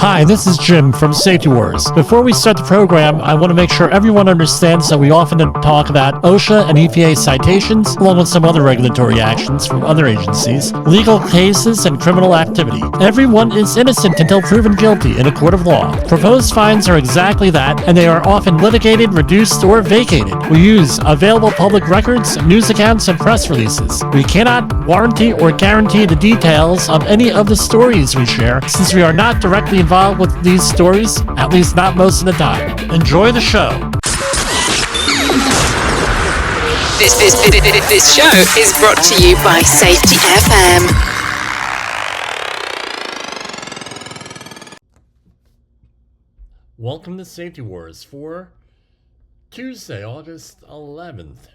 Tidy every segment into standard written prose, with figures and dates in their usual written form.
Hi, this is Jim from Safety Wars. Before we start the program, I want to make sure everyone understands that we often talk about OSHA and EPA citations, along with some other regulatory actions from other agencies, legal cases, and criminal activity. Everyone is innocent until proven guilty in a court of law. Proposed fines are exactly that, and they are often litigated, reduced, or vacated. We use available public records, news accounts, and press releases. We cannot warranty or guarantee the details of any of the stories we share, since we are not directly involved with these stories, at least not most of the time. Enjoy the show. This show is brought to you by Safety FM. Welcome to Safety Wars for Tuesday, August 11th,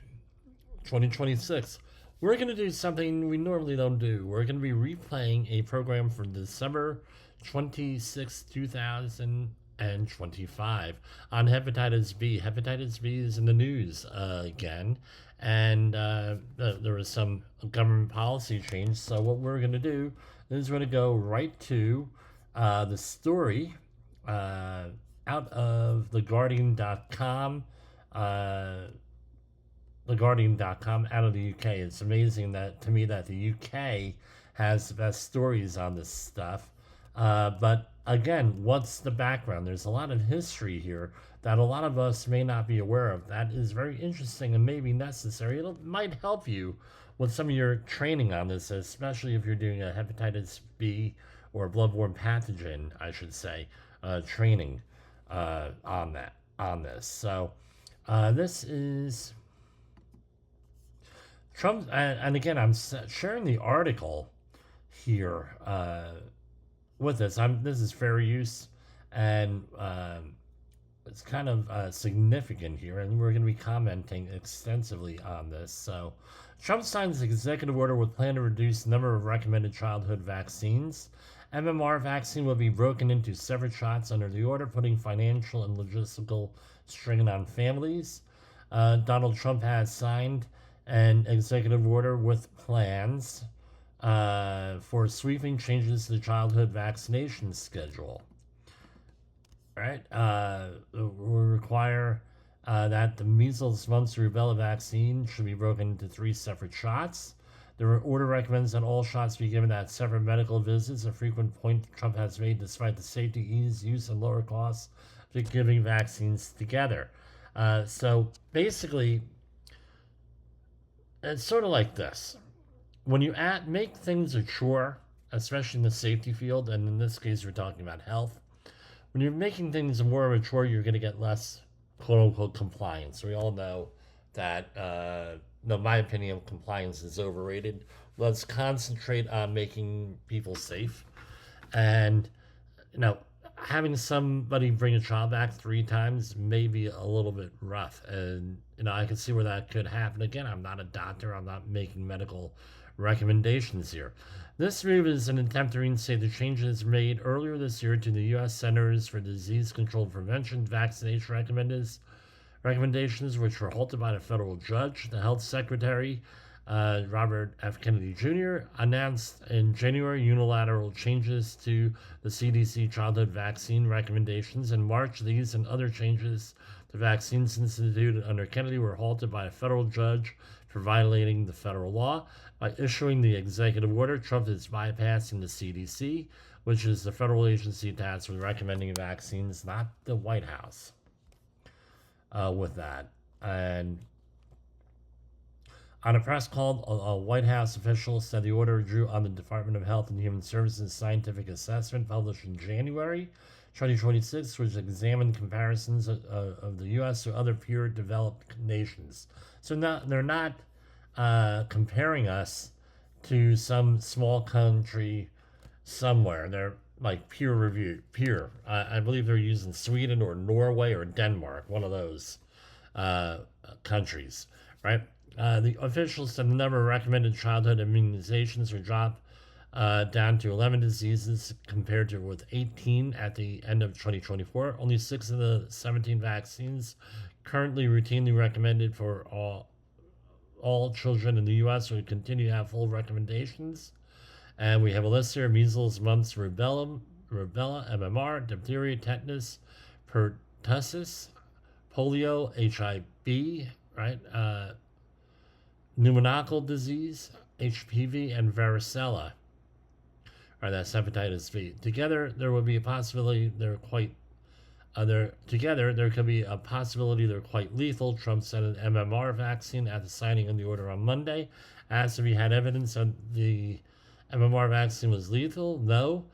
2026. We're going to do something we normally don't do. We're going to be replaying a program from December 26, 2025 on hepatitis B. Hepatitis B is in the news again, and there was some government policy change. So what we're going to do is we're going to go right to the story out of theguardian.com. TheGuardian.com out of the UK. It's amazing to me that the UK has the best stories on this stuff. But again, what's the background? There's a lot of history here that a lot of us may not be aware of. That is very interesting and maybe necessary. It might help you with some of your training on this, especially if you're doing a hepatitis B or bloodborne pathogen, I should say, training on this. So this is Trump, and again, I'm sharing the article here with this. This is fair use, and it's kind of significant here, and we're going to be commenting extensively on this. So, Trump signs executive order with plan to reduce the number of recommended childhood vaccines. MMR vaccine will be broken into separate shots under the order, putting financial and logistical strain on families. Donald Trump has signed an executive order with plans for sweeping changes to the childhood vaccination schedule. Right? We require that the measles, mumps, and rubella vaccine should be broken into 3 separate shots. The order recommends that all shots be given at separate medical visits, a frequent point Trump has made despite the safety, ease, use, and lower costs of giving vaccines together. So basically, it's sort of like this. When you make things a chore, especially in the safety field, and in this case we're talking about health, when you're making things more of a chore, you're going to get less quote-unquote compliance. We all know that, in my opinion, compliance is overrated. Let's concentrate on making people safe. And, having somebody bring a child back 3 times may be a little bit rough. And, I can see where that could happen. Again, I'm not a doctor. I'm not making medical recommendations here. This move is an attempt to reinstate the changes made earlier this year to the U.S. Centers for Disease Control and Prevention vaccination recommendations, which were halted by a federal judge. The health secretary, Robert F. Kennedy Jr., announced in January unilateral changes to the CDC childhood vaccine recommendations. In March, these and other changes to vaccines instituted under Kennedy were halted by a federal judge for violating the federal law. By issuing the executive order, Trump is bypassing the CDC, which is the federal agency tasked with recommending vaccines, not the White House, with that. And on a press call, a White House official said the order drew on the Department of Health and Human Services scientific assessment published in January 2026, which examined comparisons of the U.S. to other peer-developed nations. So they're not comparing us to some small country somewhere. They're like peer-reviewed. I believe they're using Sweden or Norway or Denmark, one of those countries, right? The officials said the number of recommended childhood immunizations were dropped down to 11 diseases compared to with 18 at the end of 2024. Only 6 of the 17 vaccines currently routinely recommended for all children in the U.S. will continue to have full recommendations. And we have a list here: measles, mumps, rubella, rubella, MMR, diphtheria, tetanus, pertussis, polio, HIV, right? Pneumococcal disease, HPV, and varicella. Right, that's hepatitis B. Together, there would be a possibility they're quite there could be a possibility they're quite lethal. Trump said an MMR vaccine at the signing of the order on Monday. Asked if he had evidence that the MMR vaccine was lethal. No.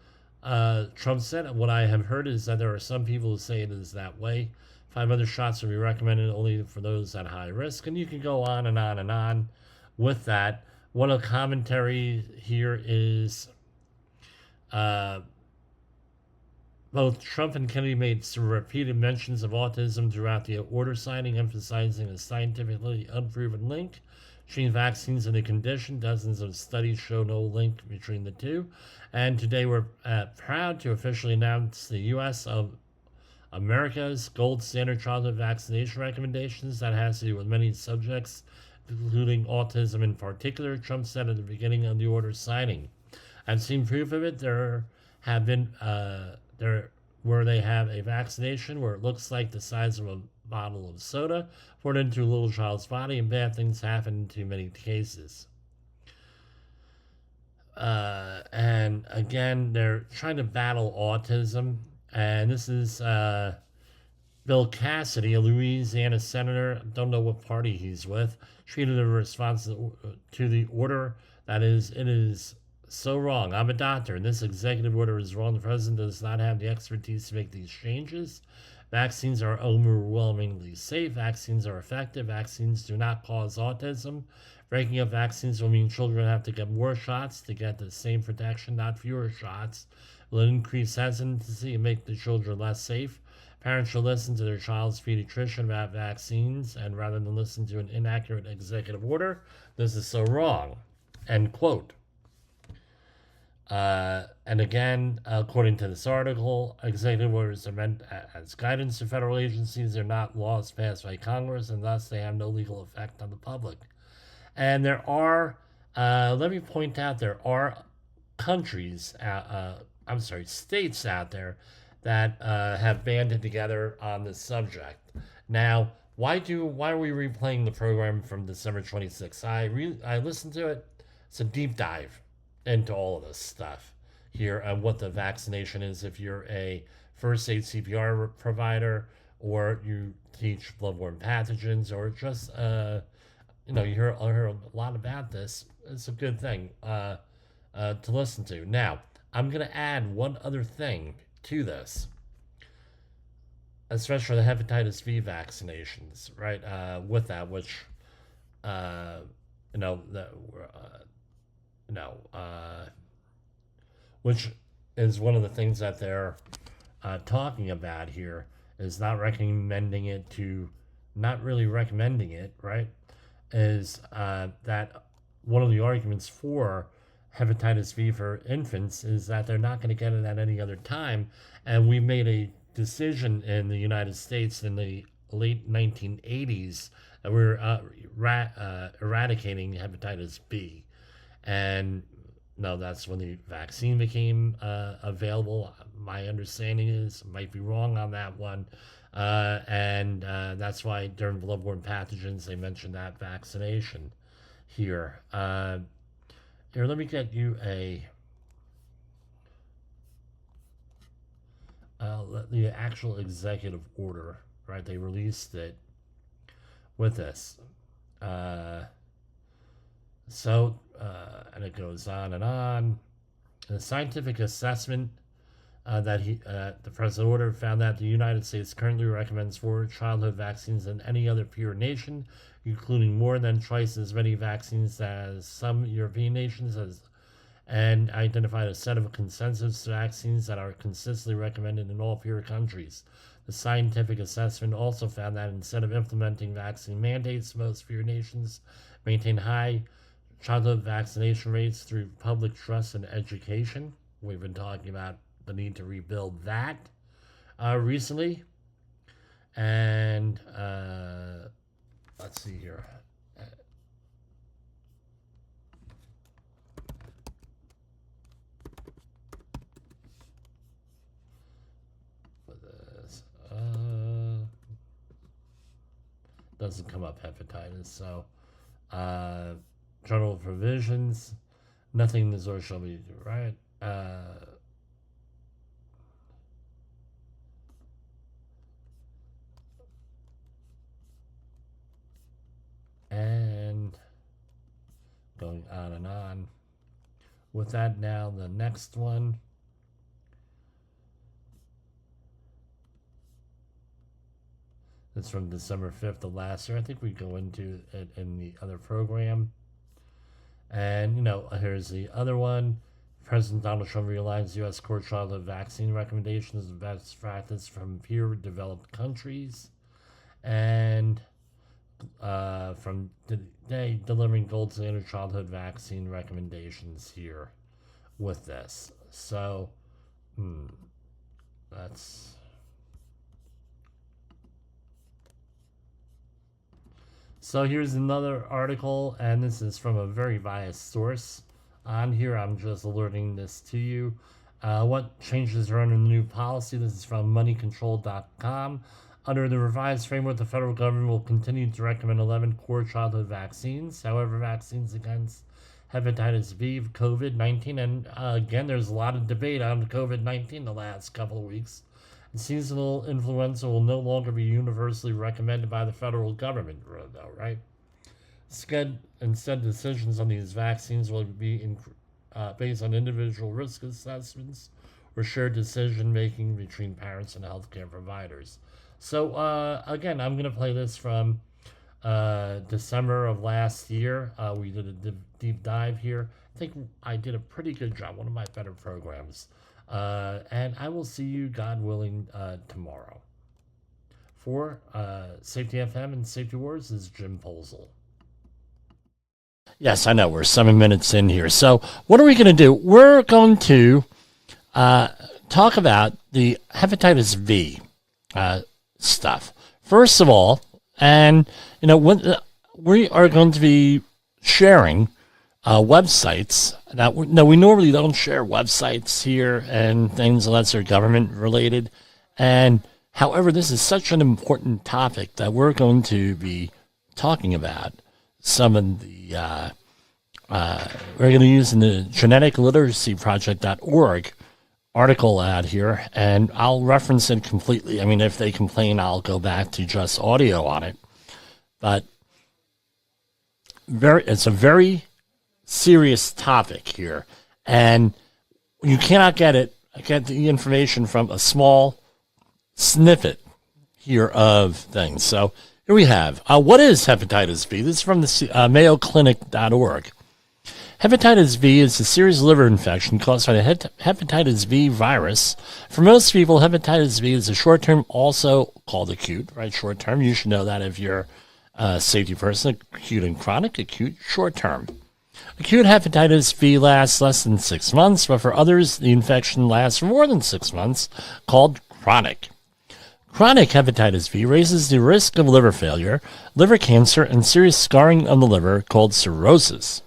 Trump said, what I have heard is that there are some people who say it is that way. 5 other shots would be recommended only for those at high risk. And you can go on and on and on with that. One of the commentary here is both Trump and Kennedy made some repeated mentions of autism throughout the order signing, emphasizing a scientifically unproven link between vaccines and the condition. Dozens of studies show no link between the two. And today we're proud to officially announce the U.S. of America's gold standard childhood vaccination recommendations that has to do with many subjects, including autism in particular. Trump said at the beginning of the order signing, I've seen proof of it. There have been where they have a vaccination where it looks like the size of a bottle of soda poured into a little child's body, and bad things happen in too many cases. And again, they're trying to battle autism, and this is Bill Cassidy, a Louisiana senator, don't know what party he's with, treated a response to the order that is, it is so wrong. I'm a doctor, and this executive order is wrong. The president does not have the expertise to make these changes. Vaccines are overwhelmingly safe. Vaccines are effective. Vaccines do not cause autism. Breaking up vaccines will mean children have to get more shots to get the same protection, not fewer shots. It will increase hesitancy and make the children less safe. Parents should listen to their child's pediatrician about vaccines, and rather than listen to an inaccurate executive order, this is so wrong. End quote. And again, according to this article, executive orders are meant as guidance to federal agencies. They're not laws passed by Congress, and thus they have no legal effect on the public. And there are, let me point out, there are states out there that have banded together on this subject. Now, why are we replaying the program from December 26th? I listened to it. It's a deep dive into all of this stuff here and what the vaccination is if you're a first aid CPR provider, or you teach bloodborne pathogens, or just you hear a lot about this. It's a good thing to listen to. Now, I'm going to add one other thing to this, especially the hepatitis B vaccinations, right? With that, which which is one of the things that they're talking about here, is not really recommending it, right? Is that one of the arguments for hepatitis B for infants is that they're not going to get it at any other time. And we made a decision in the United States in the late 1980s that we were eradicating hepatitis B. And no, that's when the vaccine became available. My understanding is, might be wrong on that one. And that's why during bloodborne pathogens, they mentioned that vaccination here. Here, let me get you the actual executive order, right? They released it with this. And it goes on and on. The scientific assessment that the president ordered found that the United States currently recommends 4 childhood vaccines than any other peer nation, including more than twice as many vaccines as some European nations, and identified a set of consensus vaccines that are consistently recommended in all peer countries. The scientific assessment also found that instead of implementing vaccine mandates, most peer nations maintain high childhood vaccination rates through public trust and education. We've been talking about the need to rebuild that recently. And let's see here. doesn't come up hepatitis. So, general provisions, nothing is or shall be, right? And going on and on. With that, now the next one. It's from December 5th of last year. I think we go into it in the other program. And, here's the other one. President Donald Trump realized U.S. core childhood vaccine recommendations and best practice from peer-developed countries. And from today, delivering gold standard childhood vaccine recommendations here with this. So, that's... So here's another article, and this is from a very biased source. On here, I'm just alerting this to you. What changes are under the new policy? This is from moneycontrol.com. Under the revised framework, the federal government will continue to recommend 11 core childhood vaccines. However, vaccines against hepatitis B, COVID-19, and again, there's a lot of debate on COVID-19 the last couple of weeks. Seasonal influenza will no longer be universally recommended by the federal government, though, right? Instead, decisions on these vaccines will be based on individual risk assessments or shared decision-making between parents and healthcare providers. So, again, I'm going to play this from December of last year. We did a deep dive here. I think I did a pretty good job, one of my better programs. And I will see you, God willing, tomorrow. For Safety FM and Safety Wars, this is Jim Posel. Yes, I know, we're 7 minutes in here. So what are we going to do? We're going to talk about the hepatitis V stuff. First of all, and, we are going to be sharing websites. Now, we normally don't share websites here and things unless they're government related. And however, this is such an important topic that we're going to be talking about some of the, we're going to use in the geneticliteracyproject.org article ad here, and I'll reference it completely. I mean, if they complain, I'll go back to just audio on it. But it's a very serious topic here, and you cannot get the information from a small snippet here of things. So here we have, what is hepatitis B? This is from the mayoclinic.org. Hepatitis B is a serious liver infection caused by the hepatitis B virus. For most people, hepatitis B is a short-term, also called acute, right? Short-term, you should know that if you're a safety person. Acute and chronic, acute, short-term. Acute hepatitis B lasts less than 6 months, but for others, the infection lasts for more than 6 months, called chronic. Chronic hepatitis B raises the risk of liver failure, liver cancer, and serious scarring of the liver, called cirrhosis.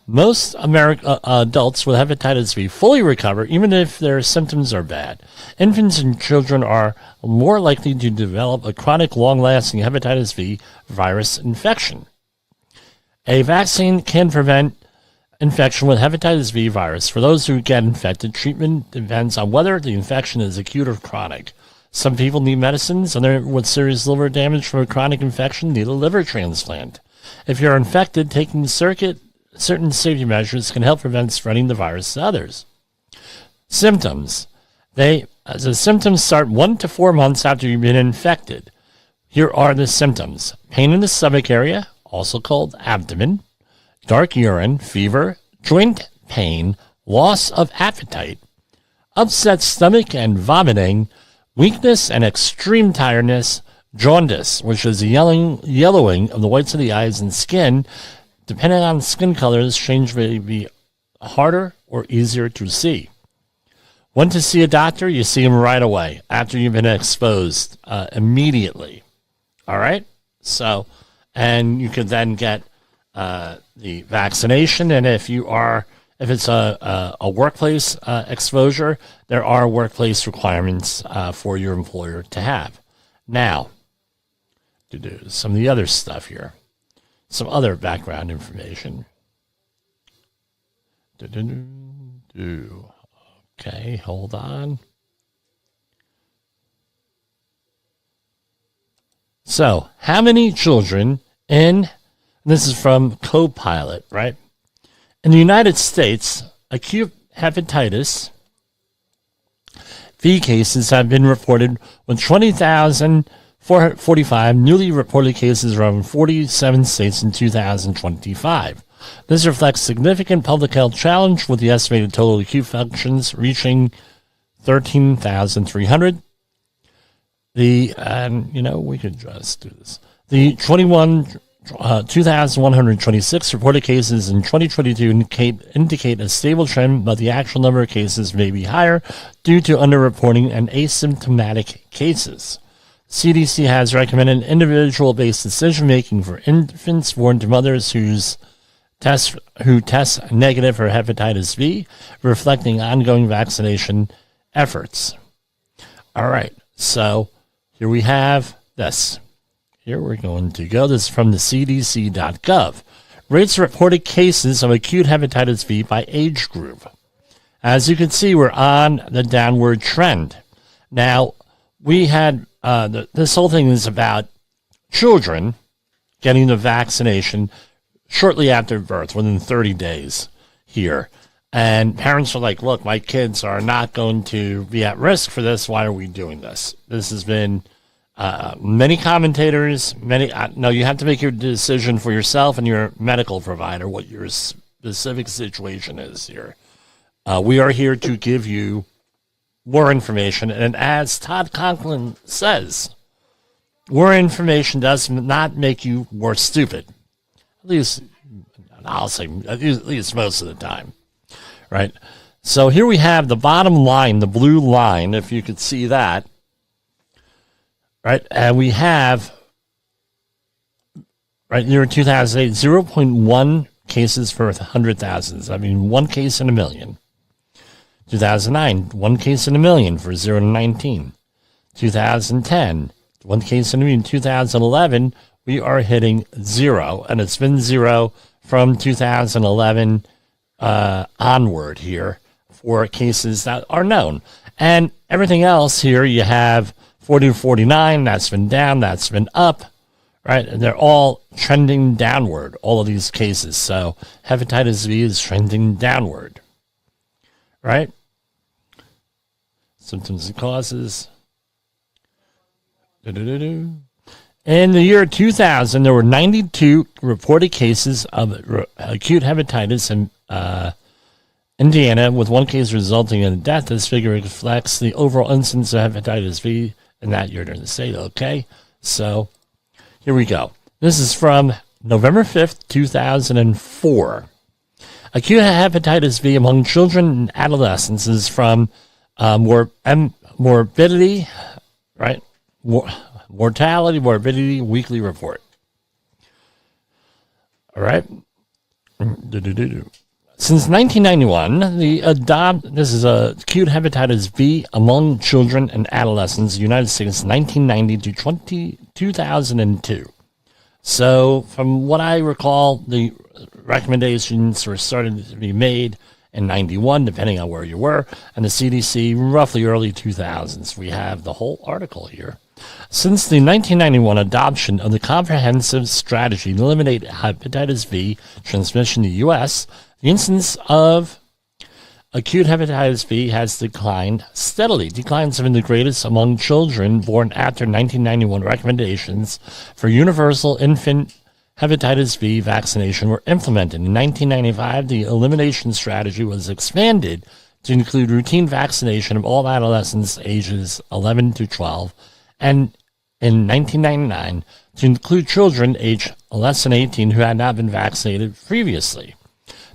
Most adults with hepatitis B fully recover, even if their symptoms are bad. Infants and children are more likely to develop a chronic, long-lasting hepatitis B virus infection. A vaccine can prevent infection with hepatitis B virus. For those who get infected, treatment depends on whether the infection is acute or chronic. Some people need medicines, and others with serious liver damage from a chronic infection need a liver transplant. If you're infected, taking certain safety measures can help prevent spreading the virus to others. Symptoms. The symptoms start 1 to 4 months after you've been infected. Here are the symptoms. Pain in the stomach area, also called abdomen, dark urine, fever, joint pain, loss of appetite, upset stomach and vomiting, weakness and extreme tiredness, jaundice, which is a yellowing of the whites of the eyes and skin. Depending on skin colors, change may be harder or easier to see. When to see a doctor, you see him right away after you've been exposed immediately. All right? So, and you could then get the vaccination, and if it's a workplace exposure, there are workplace requirements for your employer to have. Now, some of the other stuff here. Some other background information. Okay, hold on. So, how many children this is from Copilot, right? In the United States, acute hepatitis V cases have been reported with 20,445 newly reported cases from 47 states in 2025. This reflects significant public health challenge with the estimated total acute infections reaching 13,300. We could just do this. The 2,126 reported cases in 2022 indicate a stable trend, but the actual number of cases may be higher due to underreporting and asymptomatic cases. CDC has recommended individual-based decision-making for infants born to mothers who test negative for hepatitis V, reflecting ongoing vaccination efforts. All right, so here we have this. Here we're going to go. This is from the cdc.gov. Rates reported cases of acute hepatitis V by age group. As you can see, we're on the downward trend. Now, we had this whole thing is about children getting the vaccination shortly after birth, within 30 days here. And parents are like, look, my kids are not going to be at risk for this. Why are we doing this? This has been many commentators, no, you have to make your decision for yourself and your medical provider, what your specific situation is here. We are here to give you more information. And as Todd Conklin says, more information does not make you more stupid. At least, I'll say, at least most of the time. Right? So here we have the bottom line, the blue line, if you could see that. Right? And we have, right near 2008, 0.1 cases per 100,000. I mean, one case in a million. 2009, one case in a million for 0 to 19. 2010, one case in a million. 2011, we are hitting 0, and it's been 0 from 2011 onward here for cases that are known. And everything else here, you have 40 to 49, that's been down, that's been up, right? And they're all trending downward, all of these cases. So hepatitis V is trending downward, right? Symptoms and causes. In the year 2000, there were 92 reported cases of acute hepatitis in Indiana, with one case resulting in a death. This figure reflects the overall incidence of hepatitis V in that year during the state. Okay, so here we go. This is from November 5th, 2004. Acute hepatitis V among children and adolescents is from morbidity, right? Mortality, morbidity, weekly report. All right. Since 1991, this is acute hepatitis V among children and adolescents in the United States, 1990 to 2002. So, from what I recall, the recommendations were started to be made in 91, depending on where you were, and the CDC roughly early 2000s. We have the whole article here. Since the 1991 adoption of the comprehensive strategy to eliminate hepatitis V transmission in the U.S., the incidence of acute hepatitis V has declined steadily. Declines have been the greatest among children born after 1991 recommendations for universal infant hepatitis V vaccination were implemented. In 1995, the elimination strategy was expanded to include routine vaccination of all adolescents ages 11 to 12, and in 1999, to include children aged less than 18 who had not been vaccinated previously.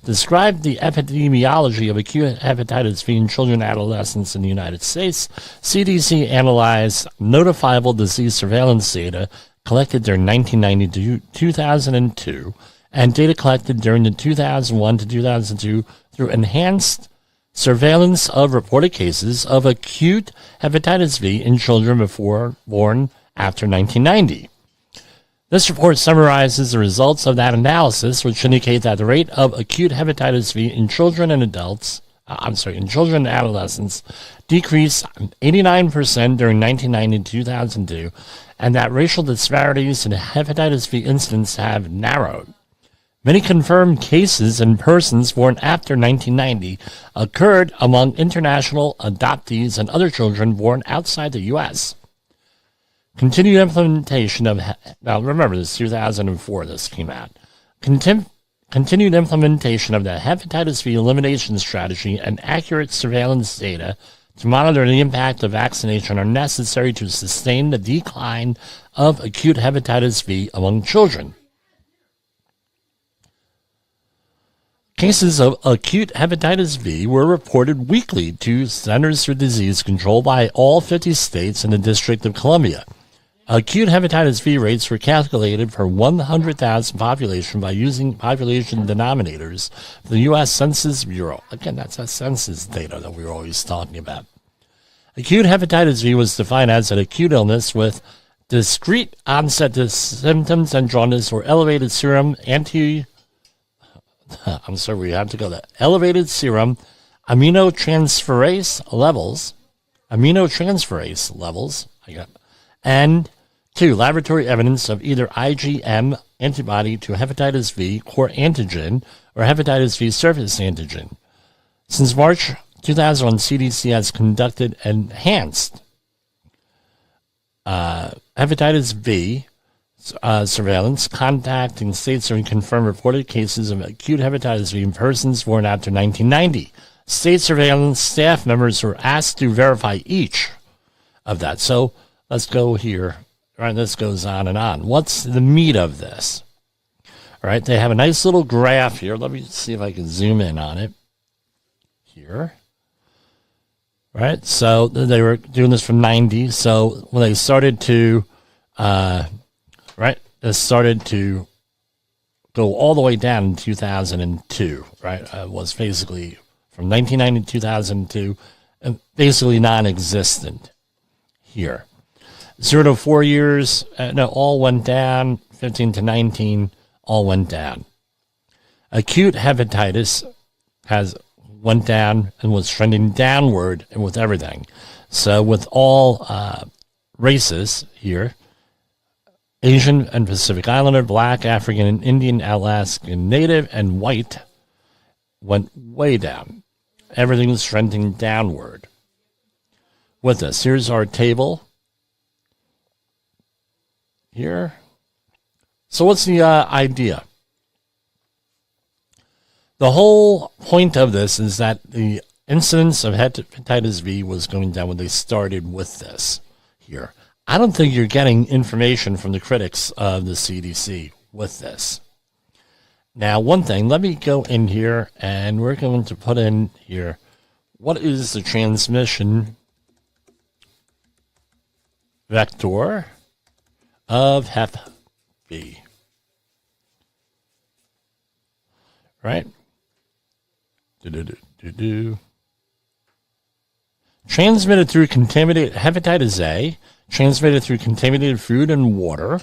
Described the epidemiology of acute hepatitis V in children and adolescents in the United States, CDC analyzed notifiable disease surveillance data collected during 1990 to 2002 and data collected during the 2001 to 2002 through enhanced surveillance of reported cases of acute hepatitis V in children born after 1990. This report summarizes the results of that analysis, which indicate that the rate of acute hepatitis V in children and adolescents decreased 89% during 1990 to 2002, and that racial disparities in hepatitis V incidence have narrowed. Many confirmed cases in persons born after 1990 occurred among international adoptees and other children born outside the U.S. Continued implementation of, now remember this, 2004 this came out. Continued implementation of the hepatitis V elimination strategy and accurate surveillance data to monitor the impact of vaccination are necessary to sustain the decline of acute hepatitis V among children. Cases of acute hepatitis V were reported weekly to Centers for Disease Control by all 50 states and the District of Columbia. Acute hepatitis V rates were calculated per 100,000 population by using population denominators for the U.S. Census Bureau. Again, that's that census data that we were always talking about. Acute hepatitis V was defined as an acute illness with discrete onset of symptoms and jaundice or elevated serum elevated serum aminotransferase levels, and 2. Laboratory evidence of either IgM antibody to hepatitis V core antigen or hepatitis V surface antigen. Since March 2001, CDC has conducted enhanced hepatitis V surveillance, contacting states and confirmed reported cases of acute hepatitis V in persons born after 1990. State surveillance staff members were asked to verify each of that. So let's go here. All right, this goes on and on. What's the meat of this? All right, they have a nice little graph here. Let me see if I can zoom in on it here. All right, so they were doing this from 90. So when they started to, it started to go all the way down in 2002, right? It was basically from 1990 to 2002, basically non-existent here. 0 to 4 years, all went down. 15 to 19, all went down. Acute hepatitis went down and was trending downward and with everything. So with all races here, Asian and Pacific Islander, Black, African and Indian, Alaskan Native, and white went way down. Everything was trending downward. With this, here's our table here. So what's the idea? The whole point of this is that the incidence of hepatitis V was going down when they started with this here. I don't think you're getting information from the critics of the CDC with this. Now, one thing, let me go in here and we're going to put in here, what is the transmission vector of hep B? Right? Transmitted through contaminated hepatitis A, transmitted through contaminated food and water,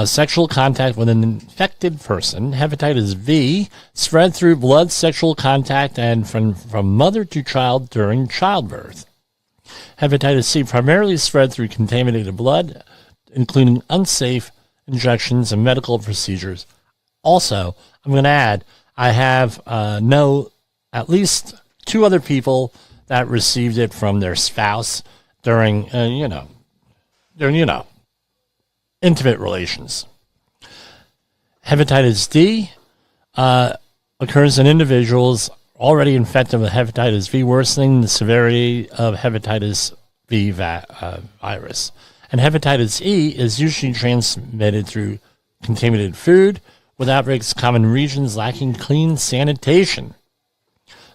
sexual contact with an infected person. Hepatitis V spread through blood, sexual contact, and from mother to child during childbirth. Hepatitis C primarily spread through contaminated blood, including unsafe injections and medical procedures. Also, I'm going to add, I have know at least 2 other people that received it from their spouse during, intimate relations. Hepatitis D occurs in individuals already infected with hepatitis V, worsening the severity of hepatitis V virus. And hepatitis E is usually transmitted through contaminated food, with outbreaks common in regions lacking clean sanitation.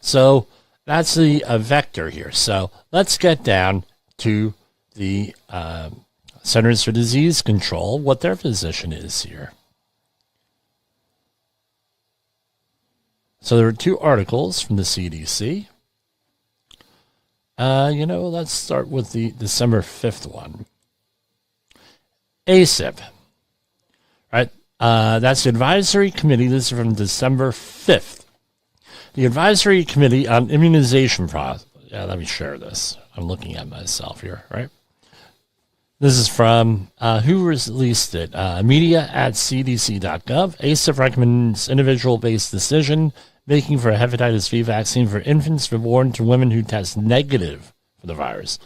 So that's the vector here. So let's get down to the Centers for Disease Control, what their position is here. So there are 2 articles from the CDC. Let's start with the December 5th one. ACIP. right? That's the advisory committee. This is from December 5th. The advisory committee on immunization process. Yeah, let me share this. I'm looking at myself here, right? This is from, who released it? Media@cdc.gov. ACIP recommends individual-based decision making for a hepatitis B vaccine for infants born to women who test negative for the virus.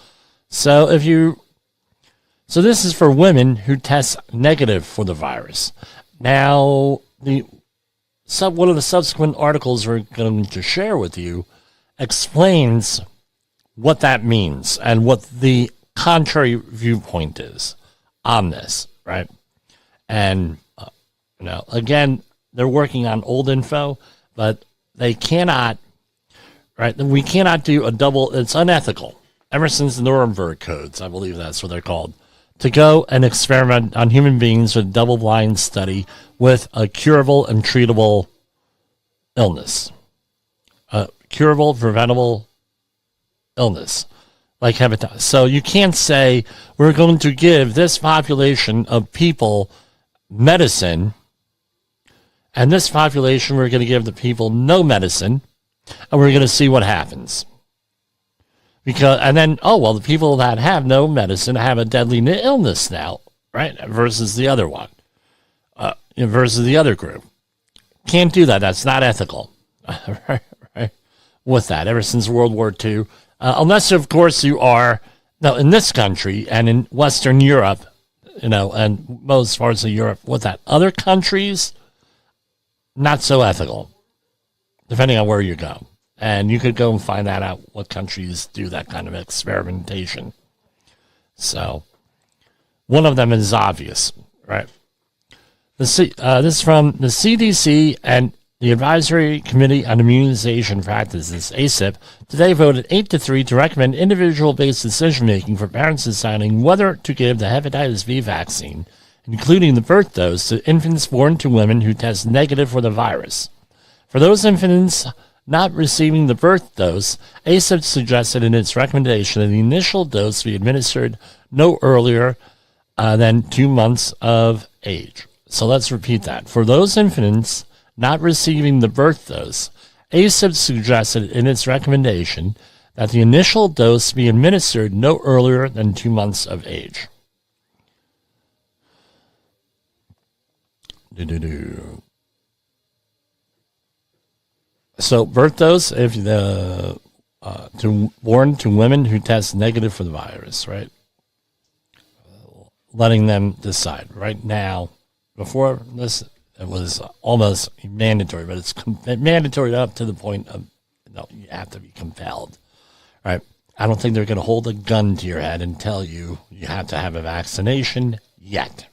So this is for women who test negative for the virus. Now, one of the subsequent articles we're going to share with you explains what that means and what the contrary viewpoint is on this, right? And, again, they're working on old info, but they cannot, right? We cannot do a double, it's unethical. Ever since the Nuremberg codes, I believe that's what they're called, to go and experiment on human beings with a double-blind study with a curable and treatable illness. A curable, preventable illness. Like hepatitis. So you can't say we're going to give this population of people medicine, and this population we're going to give the people no medicine, and we're going to see what happens. The people that have no medicine have a deadly illness now, right? Versus the other one, versus the other group. Can't do that. That's not ethical, right? With that, ever since World War II. Unless, of course, you are in this country and in Western Europe, and most parts of Europe. With that, other countries, not so ethical, depending on where you go. And you could go and find that out, what countries do that kind of experimentation. So, one of them is obvious, right? This is from the CDC and the Advisory Committee on Immunization Practices, ACIP, today voted 8-3 to recommend individual-based decision-making for parents deciding whether to give the hepatitis B vaccine, including the birth dose, to infants born to women who test negative for the virus. For those infants not receiving the birth dose, ACIP suggested in its recommendation that the initial dose be administered no earlier than 2 months of age. So let's repeat that. For those infants not receiving the birth dose, ACIP suggested in its recommendation that the initial dose be administered no earlier than 2 months of age. So birth dose, if born to women who test negative for the virus, right? Letting them decide. Right now, before this, it was almost mandatory, but it's mandatory up to the point of, you have to be compelled, right? I don't think they're going to hold a gun to your head and tell you you have to have a vaccination yet.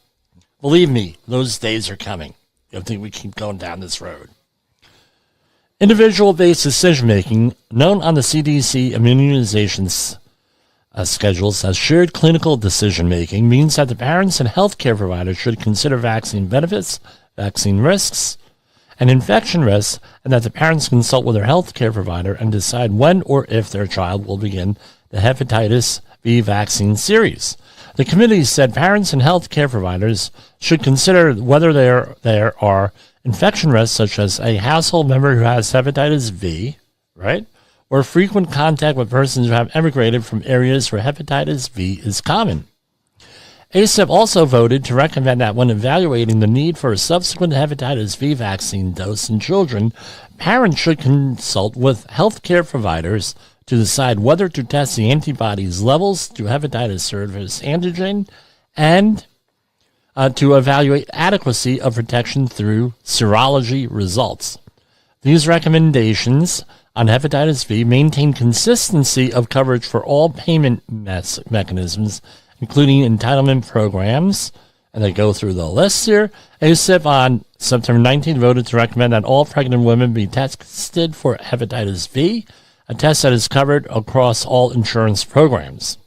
Believe me, those days are coming. I think we keep going down this road. Individual-based decision-making, known on the CDC immunization schedules as shared clinical decision-making, means that the parents and healthcare providers should consider vaccine benefits, vaccine risks, and infection risks, and that the parents consult with their healthcare provider and decide when or if their child will begin the hepatitis B vaccine series. The committee said parents and healthcare providers should consider whether there are infection risks, such as a household member who has hepatitis B, right, or frequent contact with persons who have emigrated from areas where hepatitis B is common. ACIP also voted to recommend that when evaluating the need for a subsequent hepatitis B vaccine dose in children, parents should consult with healthcare providers to decide whether to test the antibodies levels to hepatitis surface antigen and to evaluate adequacy of protection through serology results. These recommendations on hepatitis B maintain consistency of coverage for all payment mechanisms, including entitlement programs, and they go through the list here. ACIP on September 19th voted to recommend that all pregnant women be tested for hepatitis B, a test that is covered across all insurance programs.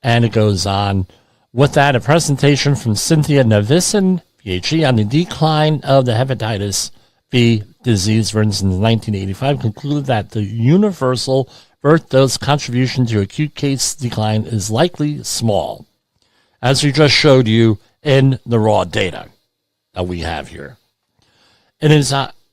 And it goes on. With that, a presentation from Cynthia Navison, PhD, on the decline of the hepatitis B disease, for instance, in 1985, concluded that the universal birth dose contribution to acute case decline is likely small. As we just showed you, in the raw data that we have here.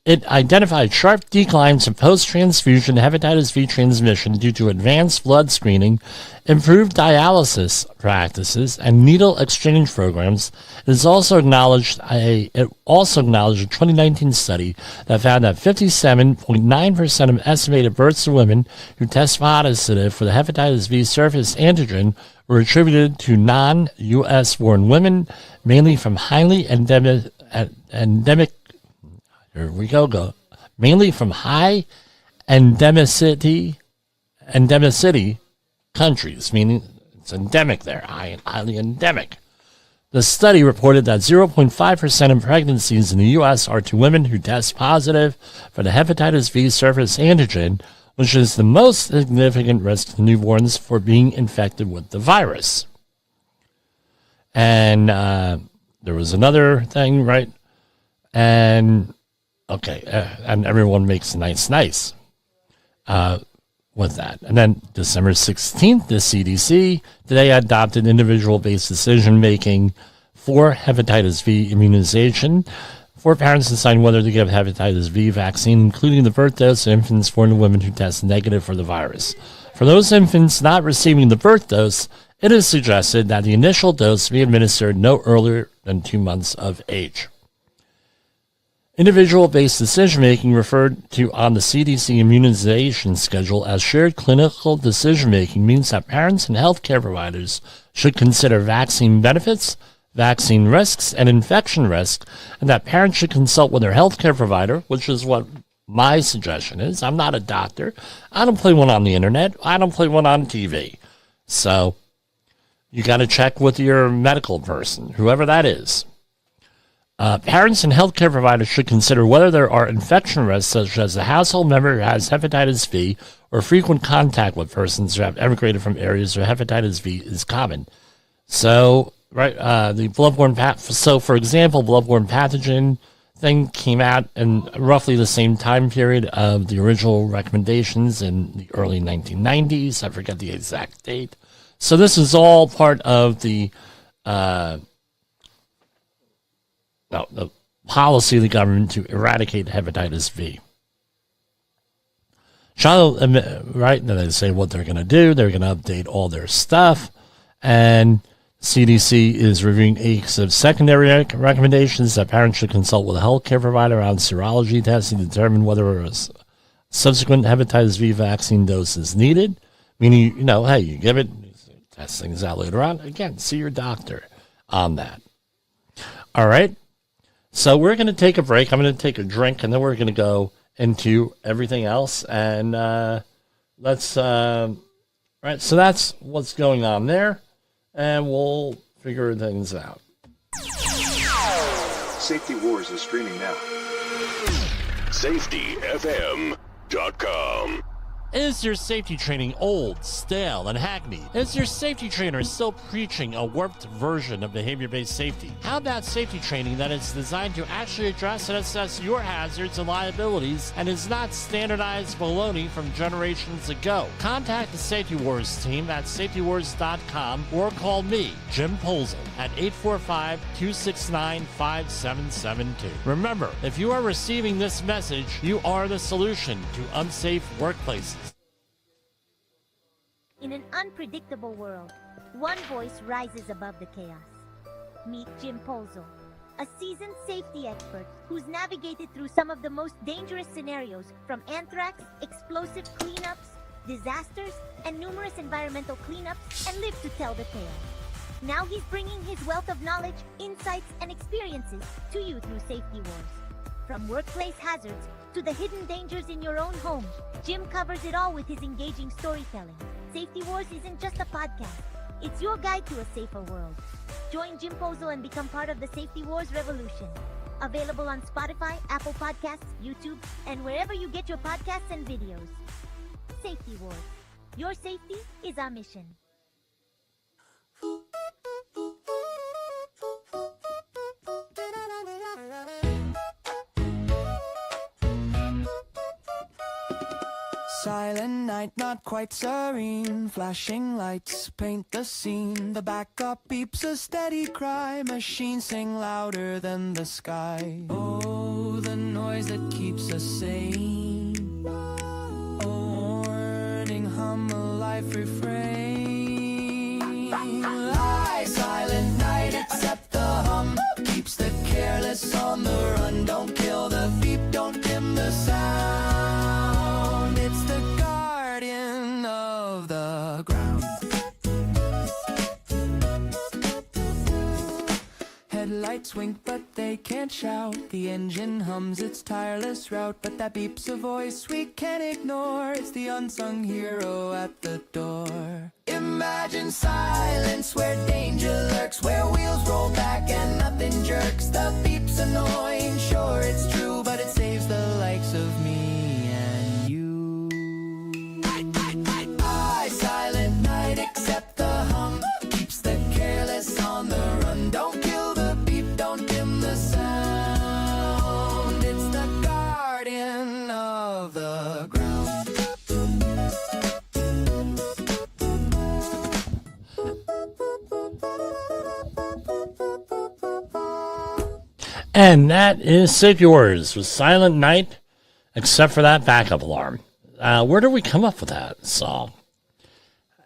It identified sharp declines in post-transfusion hepatitis V transmission due to advanced blood screening, improved dialysis practices, and needle exchange programs. It also acknowledged a 2019 study that found that 57.9% of estimated births of women who test positive for the hepatitis V surface antigen were attributed to non-U.S. born women, mainly from highly endemic here we go. Mainly from high endemicity countries, meaning it's endemic there, highly endemic. The study reported that 0.5% of pregnancies in the U.S. are to women who test positive for the hepatitis V surface antigen, which is the most significant risk to newborns for being infected with the virus. And there was another thing, right? And and everyone makes nice with that. And then December 16th, the CDC today adopted individual-based decision-making for hepatitis V immunization for parents to decide whether to give hepatitis V vaccine, including the birth dose of infants born to women who test negative for the virus. For those infants not receiving the birth dose, it is suggested that the initial dose be administered no earlier than 2 months of age. Individual-based decision-making, referred to on the CDC immunization schedule as shared clinical decision-making, means that parents and healthcare providers should consider vaccine benefits, vaccine risks, and infection risks, and that parents should consult with their healthcare provider, which is what my suggestion is. I'm not a doctor. I don't play one on the internet. I don't play one on TV. So you got to check with your medical person, whoever that is. Parents and healthcare providers should consider whether there are infection risks, such as a household member who has hepatitis V or frequent contact with persons who have emigrated from areas where hepatitis V is common. So, right, the bloodborne for example, bloodborne pathogen thing came out in roughly the same time period of the original recommendations in the early 1990s. I forget the exact date. So this is all part of the policy of the government to eradicate hepatitis V. Right? Then they say what they're going to do. They're going to update all their stuff. And CDC is reviewing ACIP secondary recommendations that parents should consult with a healthcare provider on serology testing to determine whether a subsequent hepatitis V vaccine dose is needed. Meaning, hey, you give it, test things out later on. Again, see your doctor on that. All right. So we're going to take a break. I'm going to take a drink, and then we're going to go into everything else. And let's, right, so that's what's going on there, and we'll figure things out. Safety Wars is streaming now. SafetyFM.com. Is your safety training old, stale, and hackneyed? Is your safety trainer still preaching a warped version of behavior-based safety? How about safety training that is designed to actually address and assess your hazards and liabilities and is not standardized baloney from generations ago? Contact the Safety Wars team at safetywars.com or call me, Jim Polzel, at 845-269-5772. Remember, if you are receiving this message, you are the solution to unsafe workplaces. In an unpredictable world, one voice rises above the chaos. Meet Jim Polzel, a seasoned safety expert who's navigated through some of the most dangerous scenarios, from anthrax, explosive cleanups, disasters, and numerous environmental cleanups, and lived to tell the tale. Now he's bringing his wealth of knowledge, insights, and experiences to you through Safety Wars. From workplace hazards to the hidden dangers in your own home, Jim covers it all with his engaging storytelling. Safety Wars isn't just a podcast. It's your guide to a safer world. Join Jim Polzel and become part of the Safety Wars revolution. Available on Spotify, Apple Podcasts, YouTube, and wherever you get your podcasts and videos. Safety Wars. Your safety is our mission. silent night, not quite serene. Flashing lights paint the scene. The backup beeps a steady cry. Machines sing louder than the sky. Oh, the noise that keeps us sane. A warning hum, a life refrain. Lie, silent night, except the hum keeps the careless on the run. Don't kill the beep, don't dim the sound. It's the guardian of the ground. Headlights wink, but they can't shout. The engine hums its tireless route, but that beep's a voice we can't ignore. It's the unsung hero at the door. Imagine silence where danger lurks, where wheels roll back and nothing jerks. The beep's annoying, sure it's true, but it saves the likes of me and you. I, silent night, except the hum keeps the careless on the run. Don't kill the beep, don't dim the sound. It's the guardian of the ground. And that is Safety Warriors with Silent Night, except for that backup alarm. Where do we come up with that song?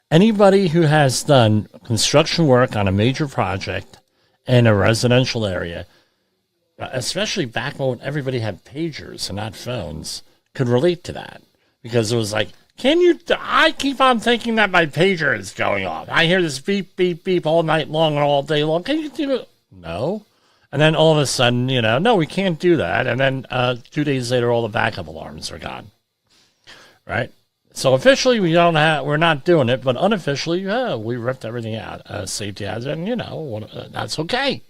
Anybody who has done construction work on a major project in a residential area, especially back when everybody had pagers and not phones, could relate to that. Because it was like, I keep on thinking that my pager is going off. I hear this beep, beep, beep all night long and all day long. Can you do it? No. And then all of a sudden, no, we can't do that. And then 2 days later, all the backup alarms are gone. Right? So officially, we're not doing it, but unofficially, we ripped everything out. Safety hazard, and that's okay.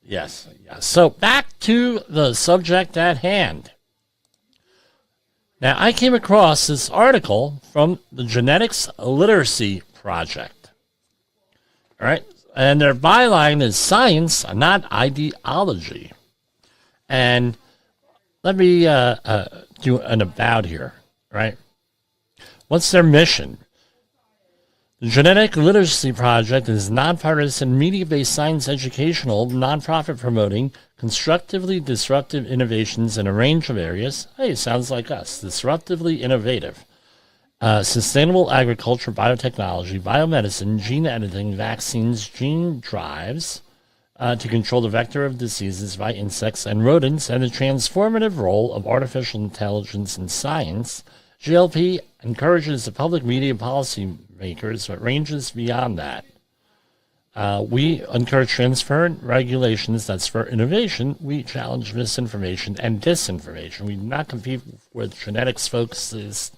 Yes. So back to the subject at hand. Now, I came across this article from the Genetics Literacy Project. All right. And their byline is science, not ideology. And let me do an about here, right? What's their mission? The Genetic Literacy Project is nonpartisan, media-based science educational, nonprofit promoting constructively disruptive innovations in a range of areas. Hey, sounds like us. Disruptively innovative. Sustainable agriculture, biotechnology, biomedicine, gene editing, vaccines, gene drives to control the vector of diseases by insects and rodents, and the transformative role of artificial intelligence in science. GLP encourages the public media policy makers, but ranges beyond that. We encourage transparent regulations that spur innovation. We challenge misinformation and disinformation. We do not compete with genetics focuses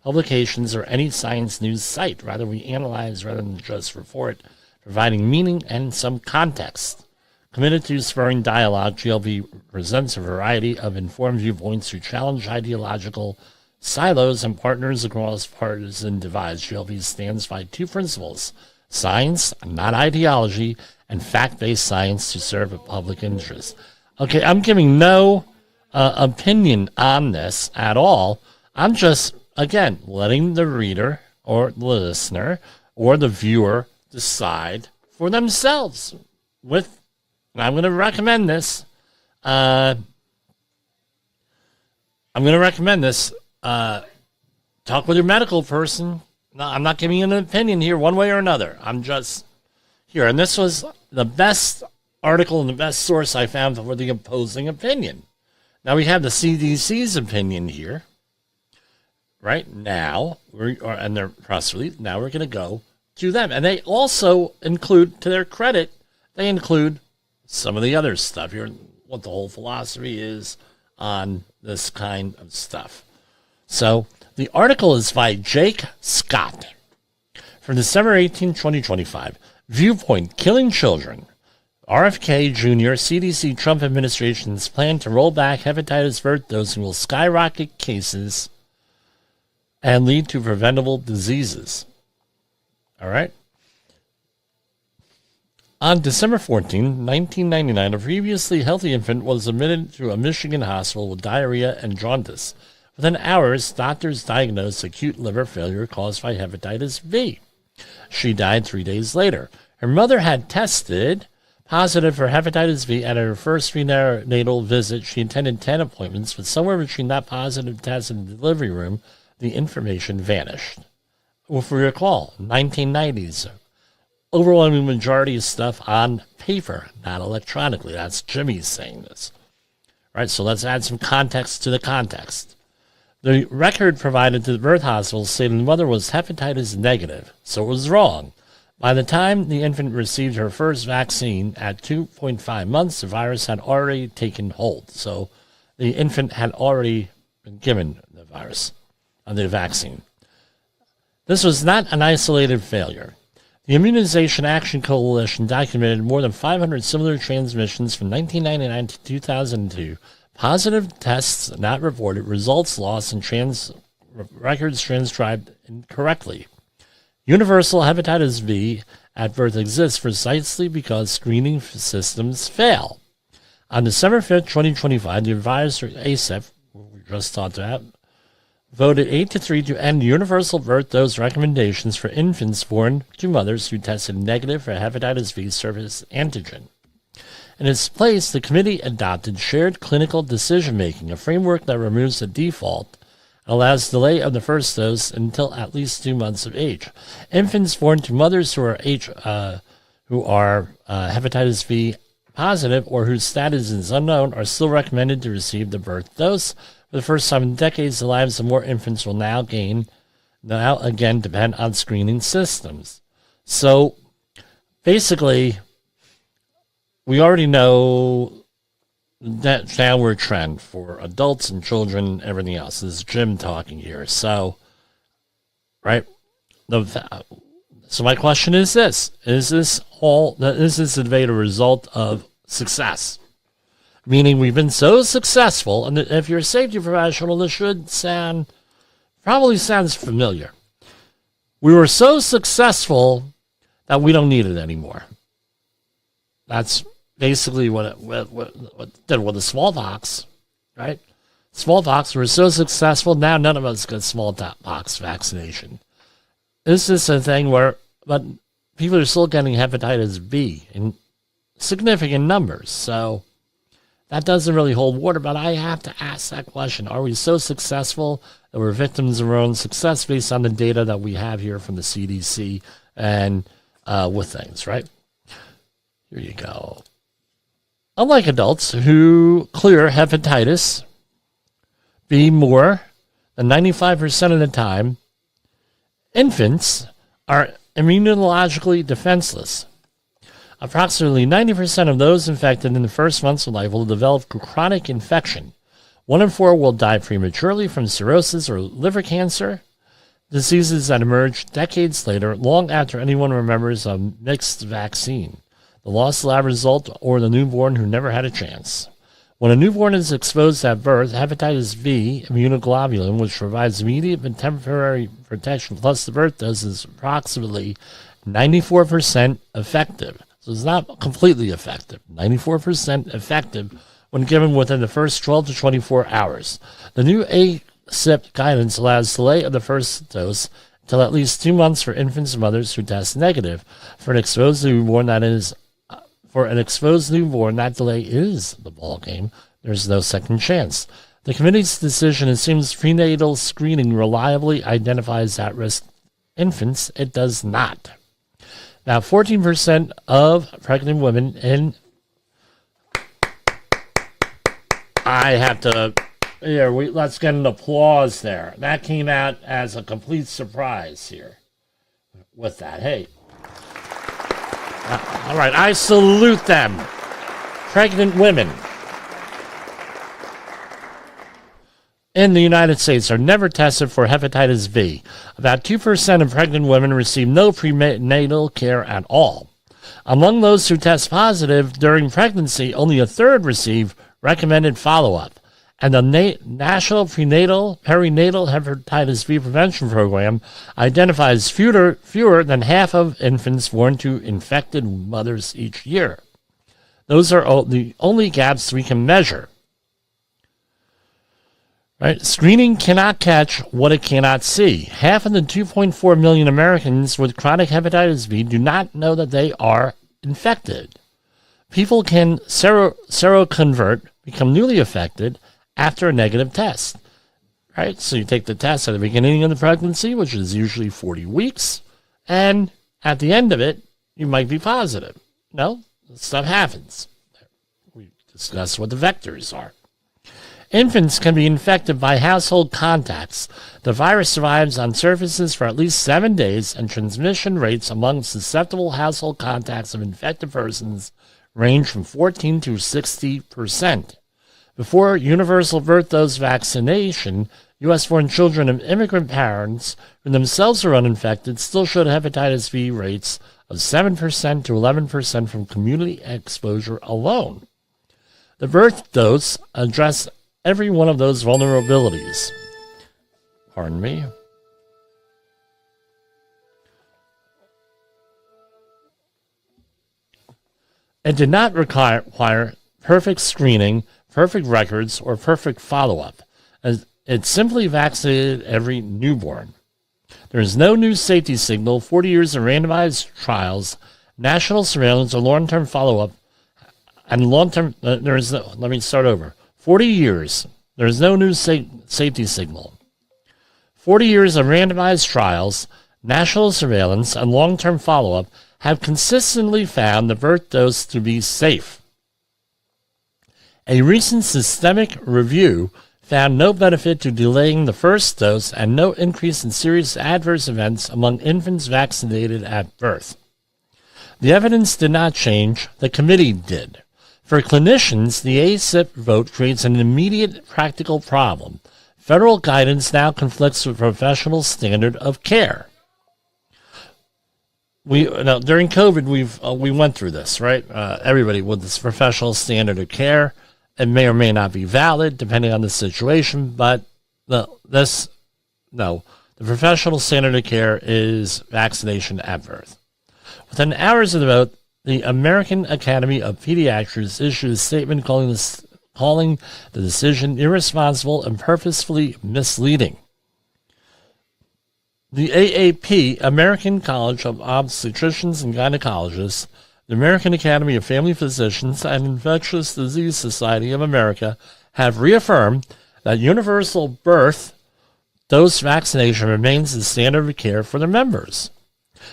publications or any science news site. Rather, we analyze rather than just report, providing meaning and some context. Committed to spurring dialogue, GLP presents a variety of informed viewpoints to challenge ideological silos and partners across partisan divides. GLP stands by two principles: science, not ideology, and fact-based science to serve a public interest. Okay, I'm giving no opinion on this at all. I'm just, again, letting the reader or the listener or the viewer decide for themselves. And I'm going to recommend this. Talk with your medical person. No, I'm not giving you an opinion here one way or another. I'm just here. And this was the best article and the best source I found for the opposing opinion. Now we have the CDC's opinion here. Right now, and their press release, now we're going to go to them. And they also include, to their credit, they include some of the other stuff here, what the whole philosophy is on this kind of stuff. So the article is by Jake Scott from December 18, 2025. Viewpoint: Killing Children. RFK Jr., CDC Trump administration's plan to roll back hepatitis birth dosing will skyrocket cases and lead to preventable diseases. All right. On December 14, 1999, a previously healthy infant was admitted to a Michigan hospital with diarrhea and jaundice. Within hours, doctors diagnosed acute liver failure caused by hepatitis B. She died 3 days later. Her mother had tested positive for hepatitis B at her first prenatal visit. She attended 10 appointments, but somewhere between that positive test and the delivery room, the information vanished. If we recall, 1990s, overwhelming majority of stuff on paper, not electronically. That's Jimmy saying this. Right, so let's add some context to the context. The record provided to the birth hospital stated the mother was hepatitis negative, so it was wrong. By the time the infant received her first vaccine at 2.5 months, the virus had already taken hold. So the infant had already been given the virus, the vaccine. This was not an isolated failure. The Immunization Action Coalition documented more than 500 similar transmissions from 1999 to 2002. Positive tests not reported, results lost, and records transcribed incorrectly. Universal hepatitis B at birth exists precisely because screening systems fail. On December 5th, 2025, the advisor ACIP, we just talked about, voted 8-3 to end universal birth dose recommendations for infants born to mothers who tested negative for hepatitis B surface antigen. In its place, the committee adopted shared clinical decision-making, a framework that removes the default and allows delay of the first dose until at least 2 months of age. Infants born to mothers who are hepatitis B positive or whose status is unknown are still recommended to receive the birth dose. For the first time in decades, the lives of more infants will now again depend on screening systems. So basically, we already know that downward trend for adults and children and everything else. This is Jim talking here. So, right? So my question is this. Is this debate a result of success? Meaning we've been so successful, and if you're a safety professional, this probably sounds familiar. We were so successful that we don't need it anymore. That's basically what did with the smallpox, right? Smallpox, we're so successful, now none of us get smallpox vaccination. This is a thing but people are still getting hepatitis B in significant numbers, so that doesn't really hold water, but I have to ask that question. Are we so successful that we're victims of our own success based on the data that we have here from the CDC and with things, right? Here you go. Unlike adults who clear hepatitis B more than 95% of the time, infants are immunologically defenseless. Approximately 90% of those infected in the first months of life will develop chronic infection. 1 in 4 will die prematurely from cirrhosis or liver cancer, diseases that emerge decades later, long after anyone remembers a mixed vaccine, the lost lab result, or the newborn who never had a chance. When a newborn is exposed at birth, hepatitis B immunoglobulin, which provides immediate and temporary protection, plus the birth dose, is approximately 94% effective. So it's not completely effective. 94% effective when given within the first 12 to 24 hours. The new ACIP guidance allows delay of the first dose until at least 2 months for infants and mothers who test negative. For an exposed newborn, that delay is the ball game. There's no second chance. The committee's decision assumes prenatal screening reliably identifies at-risk infants. It does not. Now, 14% of pregnant women let's get an applause there. That came out as a complete surprise here with that. Hey. All right, I salute them. Pregnant women in the United States are never tested for hepatitis B. About 2% of pregnant women receive no prenatal care at all. Among those who test positive during pregnancy, only a third receive recommended follow-up. And the National Perinatal Hepatitis B Prevention Program identifies fewer than half of infants born to infected mothers each year. Those are the only gaps we can measure. Right? Screening cannot catch what it cannot see. Half of the 2.4 million Americans with chronic hepatitis B do not know that they are infected. People can seroconvert, become newly affected after a negative test. Right? So you take the test at the beginning of the pregnancy, which is usually 40 weeks, and at the end of it, you might be positive. No, stuff happens. We discussed what the vectors are. Infants can be infected by household contacts. The virus survives on surfaces for at least 7 days, and transmission rates among susceptible household contacts of infected persons range from 14 to 60%. Before universal birth dose vaccination, U.S.-born children of immigrant parents who themselves are uninfected still showed hepatitis B rates of 7% to 11% from community exposure alone. The birth dose addressed every one of those vulnerabilities. Pardon me. It did not require perfect screening, perfect records, or perfect follow-up. It simply vaccinated every newborn. There is no new safety signal, 40 years of randomized trials, national surveillance, or long-term follow-up, and long-term, let me start over. 40 years, there is no new safety signal. 40 years of randomized trials, national surveillance, and long-term follow-up have consistently found the birth dose to be safe. A recent systemic review found no benefit to delaying the first dose and no increase in serious adverse events among infants vaccinated at birth. The evidence did not change, the committee did. For clinicians, the ACIP vote creates an immediate practical problem. Federal guidance now conflicts with professional standard of care. During COVID, we went through this, right? Everybody with this professional standard of care. It may or may not be valid, depending on the situation, but the professional standard of care is vaccination at birth. Within hours of the vote, the American Academy of Pediatrics issued a statement calling the decision irresponsible and purposefully misleading. The AAP, American College of Obstetricians and Gynecologists, the American Academy of Family Physicians, and Infectious Disease Society of America have reaffirmed that universal birth dose vaccination remains the standard of care for their members.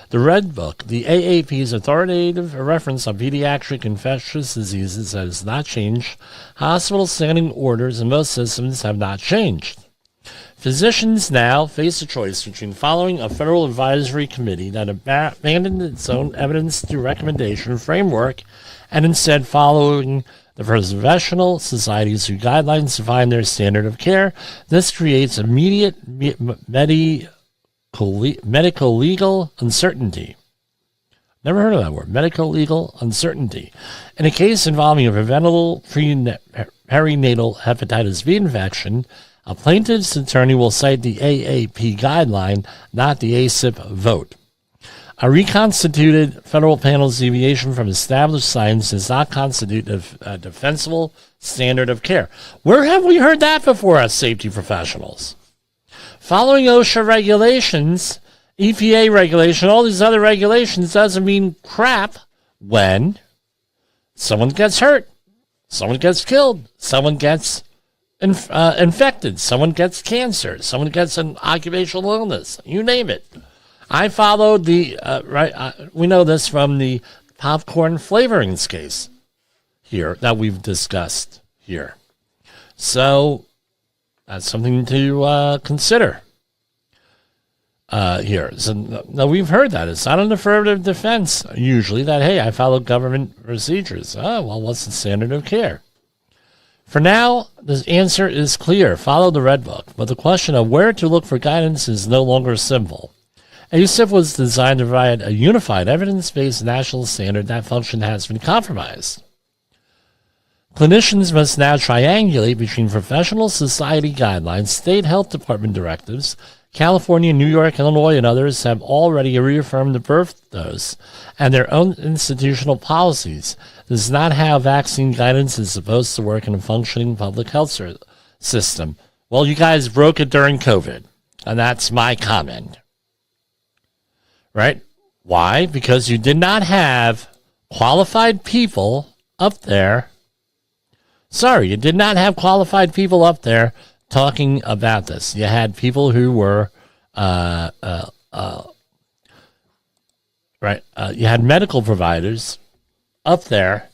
The Red Book, the AAP's authoritative reference on pediatric infectious diseases, has not changed. Hospital standing orders in most systems have not changed. Physicians now face a choice between following a federal advisory committee that abandoned its own evidence through recommendation framework and instead following the professional societies whose guidelines define their standard of care. This creates immediate medico-legal uncertainty. Never heard of that word, medico-legal uncertainty. In a case involving a preventable perinatal hepatitis B infection, a plaintiff's attorney will cite the AAP guideline, not the ACIP vote. A reconstituted federal panel's deviation from established science does not constitute a defensible standard of care. Where have we heard that before as safety professionals? Following OSHA regulations, EPA regulation, all these other regulations doesn't mean crap when someone gets hurt, someone gets killed, someone gets infected, someone gets cancer, someone gets an occupational illness, you name it. I followed we know this from the popcorn flavorings case here that we've discussed here. So that's something to consider here. So now we've heard that. It's not an affirmative defense usually that, hey, I follow government procedures. Oh, well, what's the standard of care? For now, the answer is clear. Follow the Red Book. But the question of where to look for guidance is no longer simple. ACIP was designed to provide a unified, evidence-based national standard. That function has been compromised. Clinicians must now triangulate between professional society guidelines, state health department directives. California, New York, Illinois, and others have already reaffirmed the birth dose and their own institutional policies. This is not how vaccine guidance is supposed to work in a functioning public health system. Well, you guys broke it during COVID, and that's my comment. Right? Why? Because you did not have qualified people up there. Sorry, you did not have qualified people up there talking about this. You had people who were, you had medical providers up there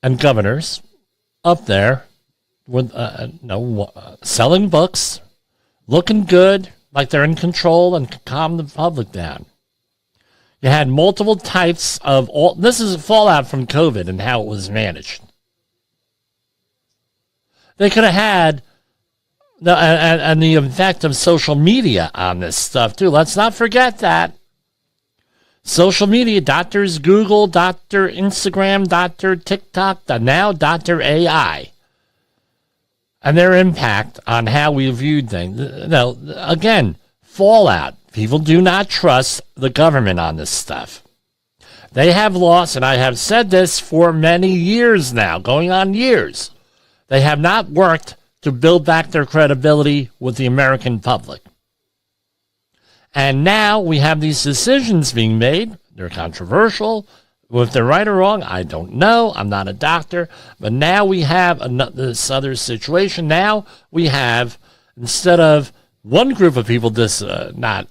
and governors up there with, selling books, looking good, like they're in control and can calm the public down. You had multiple types of all. This is a fallout from COVID and how it was managed. They could have had the effect of social media on this stuff too. Let's not forget that. Social media, Doctors Google, Dr. Instagram, Dr. TikTok, now Dr. AI. And their impact on how we viewed things. No, again, fallout. People do not trust the government on this stuff. They have lost, and I have said this for many years now, going on years. They have not worked to build back their credibility with the American public. And now we have these decisions being made. They're controversial. If they're right or wrong, I don't know. I'm not a doctor. But now we have this other situation. Now we have, instead of one group of people not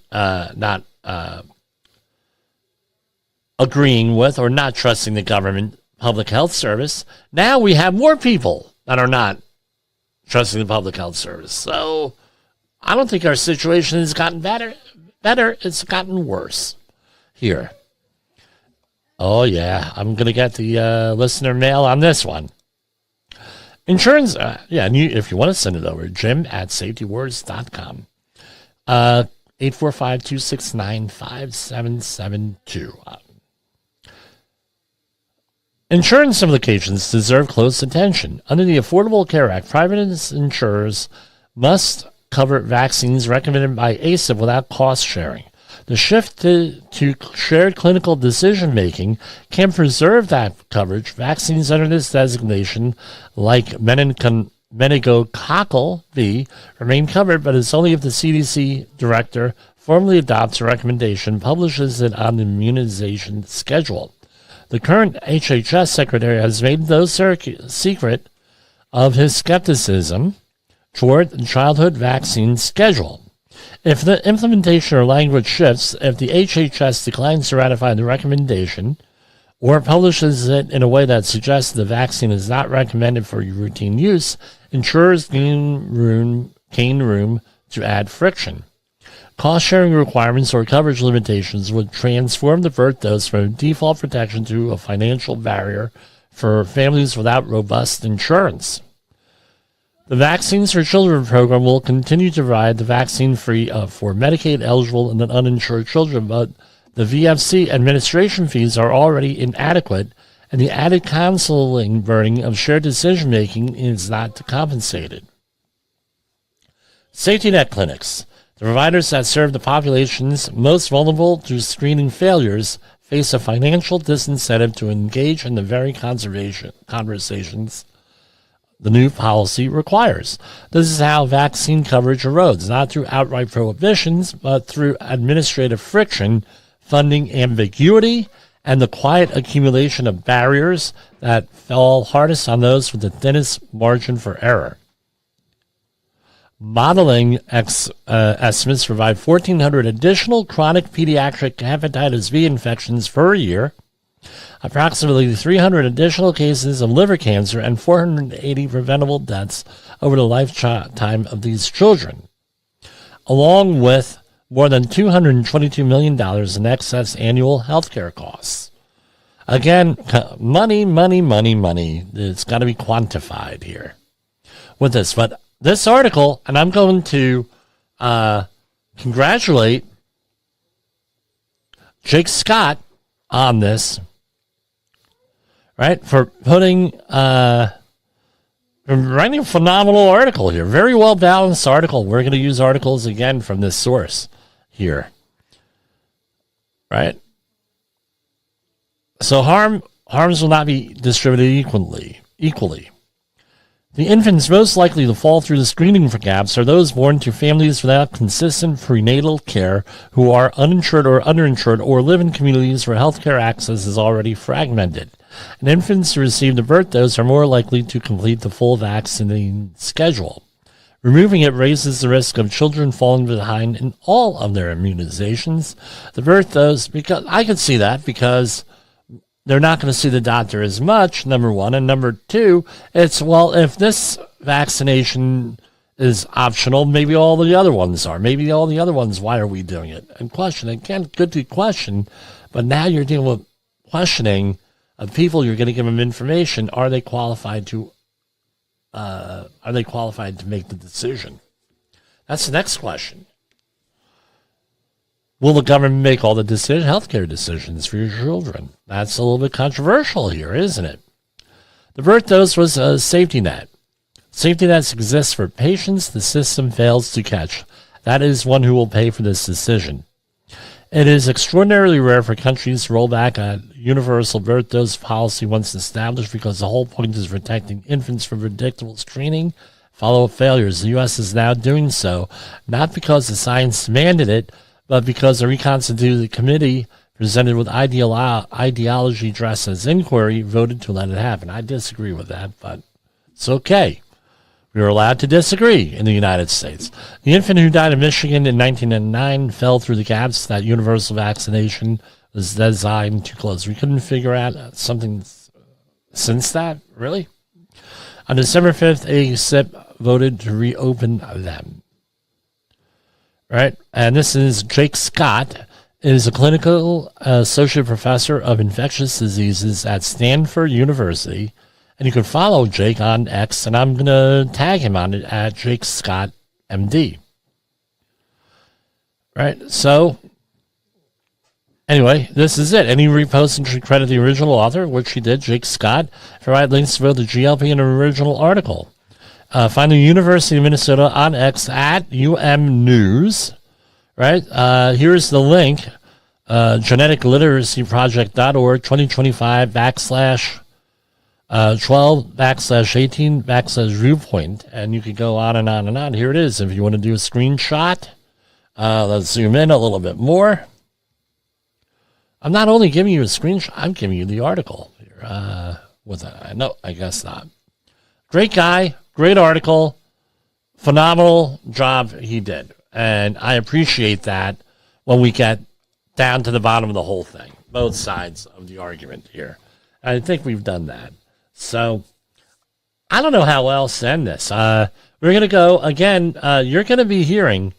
agreeing with or not trusting the government public health service, now we have more people that are not trusting the public health service. So I don't think our situation has gotten better. It's gotten worse here. Oh, yeah. I'm going to get the listener mail on this one. Insurance, and if you want to send it over, jim@safetywars.com. 845-269-5772. Insurance implications deserve close attention. Under the Affordable Care Act, private insurers must cover vaccines recommended by ACIP without cost sharing. The shift to shared clinical decision-making can preserve that coverage. Vaccines under this designation, like meningococcal B, remain covered, but it's only if the CDC director formally adopts a recommendation, publishes it on the immunization schedule. The current HHS secretary has made no secret of his skepticism toward the childhood vaccine schedule. If the implementation or language shifts, if the HHS declines to ratify the recommendation or publishes it in a way that suggests the vaccine is not recommended for routine use, insurers gain room to add friction. Cost-sharing requirements or coverage limitations would transform the birth dose from default protection to a financial barrier for families without robust insurance. The Vaccines for Children program will continue to provide the vaccine free for Medicaid-eligible and uninsured children, but the VFC administration fees are already inadequate, and the added counseling burden of shared decision-making is not compensated. Safety net clinics. The providers that serve the populations most vulnerable to screening failures face a financial disincentive to engage in the very conversations the new policy requires. This is how vaccine coverage erodes, not through outright prohibitions, but through administrative friction, funding ambiguity, and the quiet accumulation of barriers that fall hardest on those with the thinnest margin for error. Modeling estimates provide 1,400 additional chronic pediatric hepatitis B infections per year, approximately 300 additional cases of liver cancer, and 480 preventable deaths over the lifetime of these children, along with more than $222 million in excess annual healthcare costs. Again, money. It's got to be quantified here with this. But this article, and I'm going to congratulate Jake Scott on this, right, for writing a phenomenal article here. Very well balanced article. We're going to use articles again from this source here, right? So harms will not be distributed equally. The infants most likely to fall through the screening for gaps are those born to families without consistent prenatal care who are uninsured or underinsured or live in communities where healthcare access is already fragmented. And infants who receive the birth dose are more likely to complete the full vaccinating schedule. Removing it raises the risk of children falling behind in all of their immunizations. The birth dose, because I could see that because they're not going to see the doctor as much, number one. And number two, it's, well, if this vaccination is optional, maybe all the other ones are. Maybe all the other ones, why are we doing it? And question, again, good to question, but now you're dealing with questioning of people. You're going to give them information. Are they qualified to make the decision? That's the next question. Will the government make all the healthcare decisions for your children? That's a little bit controversial here, isn't it? The birth dose was a safety net. Safety nets exist for patients the system fails to catch. That is one who will pay for this decision. It is extraordinarily rare for countries to roll back a universal birth dose policy once established because the whole point is protecting infants from predictable screening, follow-up failures. The U.S. is now doing so, not because the science demanded it, but because a reconstituted committee presented with ideology dressed as inquiry voted to let it happen. I disagree with that, but it's okay. We are allowed to disagree in the United States. The infant who died in Michigan in 1999 fell through the gaps that universal vaccination was designed to close. We couldn't figure out something since that, really? On December 5th, ACIP voted to reopen them. Right? And this is Jake Scott, is a clinical associate professor of infectious diseases at Stanford University. And you can follow Jake on X, and I'm going to tag him on it at Jake Scott MD. Right? So, anyway, this is it. Any reposting should credit the original author, which he did, Jake Scott. Provide links to both the GLP and the original article. Find the University of Minnesota on X at UM News. Right? Here's the link. geneticliteracyproject.org 2025 /12/18/viewpoint. And you could go on and on and on. Here it is. If you want to do a screenshot, let's zoom in a little bit more. I'm not only giving you a screenshot, I'm giving you the article. Was that? No, I guess not. Great guy. Great article, phenomenal job he did. And I appreciate that when we get down to the bottom of the whole thing, both sides of the argument here. I think we've done that. So I don't know how else to end this. We're going to go, again, you're going to be hearing.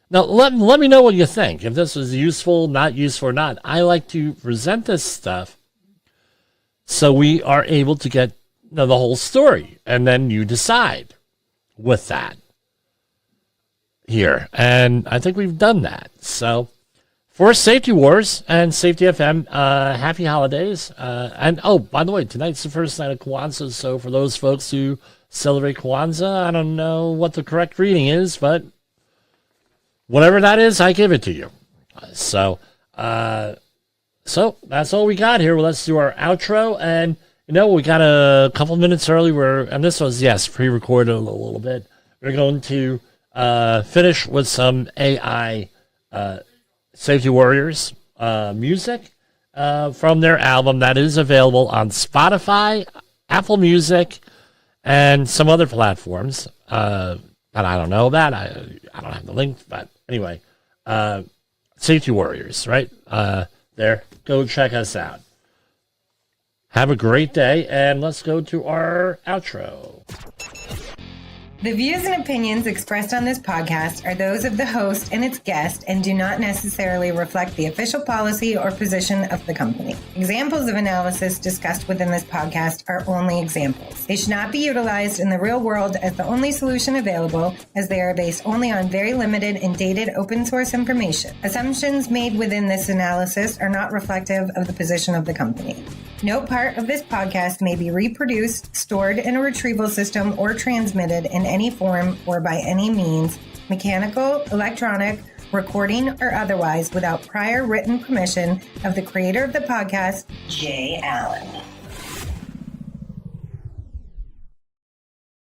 Now, let me know what you think. If this was useful, not useful, or not. I like to present this stuff so we are able to get the whole story, and then you decide with that here. And I think we've done that. So for Safety Wars and Safety FM, happy holidays. And oh, by the way, tonight's the first night of Kwanzaa. So for those folks who celebrate Kwanzaa, I don't know what the correct reading is, but whatever that is, I give it to you. So that's all we got here. Well, let's do our outro. And we got a couple minutes early and this was, yes, pre-recorded a little bit. We're going to finish with some AI Safety Warriors music from their album that is available on Spotify, Apple Music, and some other platforms that I don't know about. I don't have the link, but anyway, Safety Warriors, right? There, go check us out. Have a great day, and let's go to our outro. The views and opinions expressed on this podcast are those of the host and its guest and do not necessarily reflect the official policy or position of the company. Examples of analysis discussed within this podcast are only examples. They should not be utilized in the real world as the only solution available, as they are based only on very limited and dated open source information. Assumptions made within this analysis are not reflective of the position of the company. No part of this podcast may be reproduced, stored in a retrieval system, or transmitted in any form or by any means, mechanical, electronic, recording, or otherwise, without prior written permission of the creator of the podcast, Jay Allen.